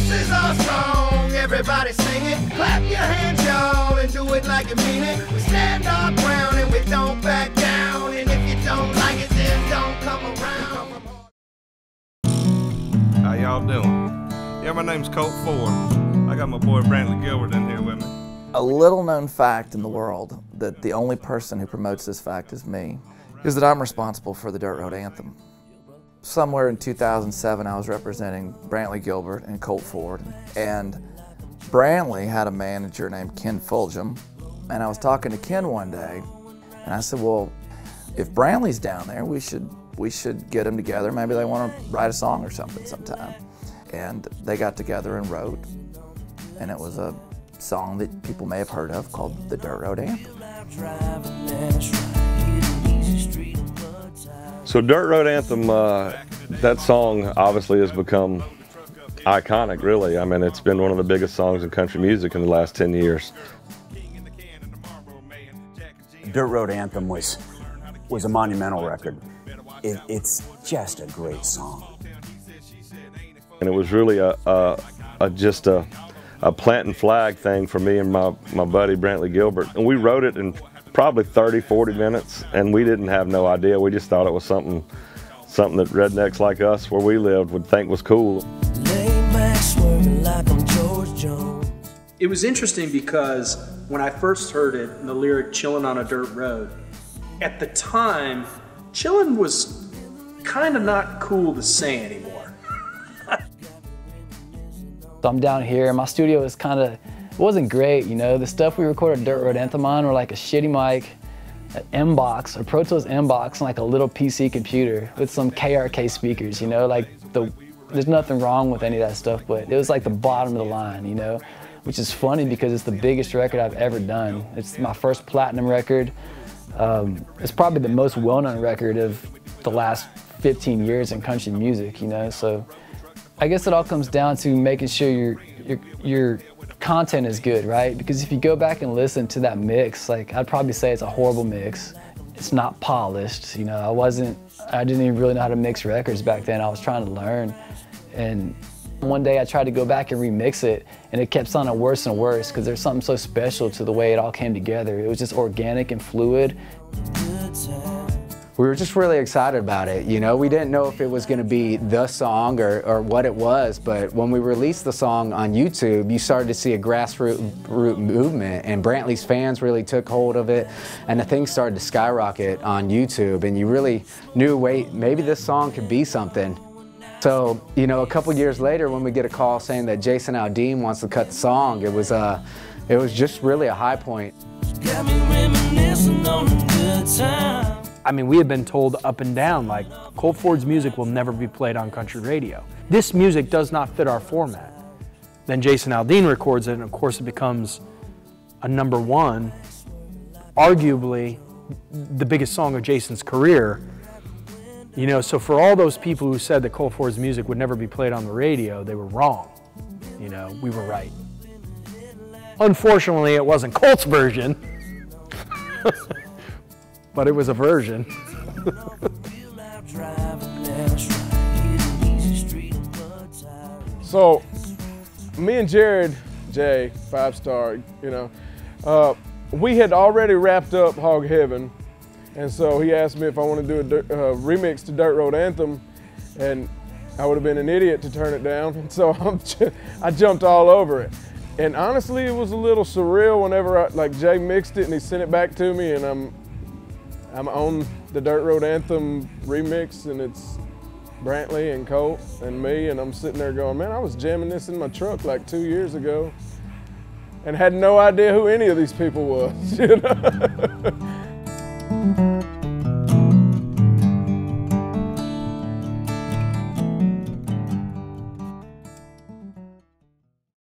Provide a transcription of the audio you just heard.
This is our song, everybody sing it. Clap your hands, y'all, and do it like you mean it. We stand our ground and we don't back down. And if you don't like it, then don't come around. How y'all doing? Yeah, my name's Colt Ford. I got my boy Brantley Gilbert in here with me. A little known fact in the world that the only person who promotes this fact is me is that I'm responsible for the Dirt Road Anthem. Somewhere in 2007 I was representing Brantley Gilbert and Colt Ford, and Brantley had a manager named Ken Fulgham, and I was talking to Ken one day and I said, well, if Brantley's down there, we should get them together. Maybe they want to write a song or something sometime. And they got together and wrote, and it was a song that people may have heard of called the Dirt Road Anthem. So Dirt Road Anthem, that song obviously has become iconic, really. I mean, it's been one of the biggest songs in country music in the last 10 years. Dirt Road Anthem was a monumental record. It's just a great song. And it was really just a plant and flag thing for me and my buddy Brantley Gilbert. And we wrote it in probably 30, 40 minutes, and we didn't have no idea. We just thought it was something that rednecks like us where we lived would think was cool. It was interesting because when I first heard it, the lyric "chillin' on a dirt road," at the time, chillin' was kind of not cool to say anymore. So I'm down here, my studio is it wasn't great, you know. The stuff we recorded Dirt Road Anthem on were like a shitty mic, an M-Box, a Pro Tools M-Box, and like a little PC computer with some KRK speakers, you know. There's nothing wrong with any of that stuff, but it was like the bottom of the line, you know, which is funny because it's the biggest record I've ever done. It's my first platinum record. It's probably the most well-known record of the last 15 years in country music, you know. So I guess it all comes down to making sure your content is good, right? Because if you go back and listen to that mix, I'd probably say it's a horrible mix. It's not polished, you know. I didn't even really know how to mix records back then. I was trying to learn, and one day I tried to go back and remix it, and it kept sounding worse and worse because there's something so special to the way it all came together. It was just organic and fluid. We were just really excited about it, you know. We didn't know if it was going to be the song or what it was, but when we released the song on YouTube, you started to see a grassroots movement, and Brantley's fans really took hold of it, and the thing started to skyrocket on YouTube, and you really knew, wait, maybe this song could be something. So, you know, a couple years later when we get a call saying that Jason Aldean wants to cut the song, it was just really a high point. Got me reminiscing on a good time. I mean, we had been told up and down, like, Colt Ford's music will never be played on country radio. This music does not fit our format. Then Jason Aldean records it, and of course it becomes a #1, arguably the biggest song of Jason's career. You know, so for all those people who said that Colt Ford's music would never be played on the radio, they were wrong. You know, we were right. Unfortunately, it wasn't Colt's version. But it was a version. So, me and Jared J, 5-star, you know, we had already wrapped up Hog Heaven, and so he asked me if I want to do a remix to Dirt Road Anthem, and I would have been an idiot to turn it down, and so I jumped all over it. And honestly, it was a little surreal whenever Jay mixed it and he sent it back to me, and I'm on the Dirt Road Anthem remix, and it's Brantley and Colt and me, and I'm sitting there going, man, I was jamming this in my truck like 2 years ago and had no idea who any of these people was, you know?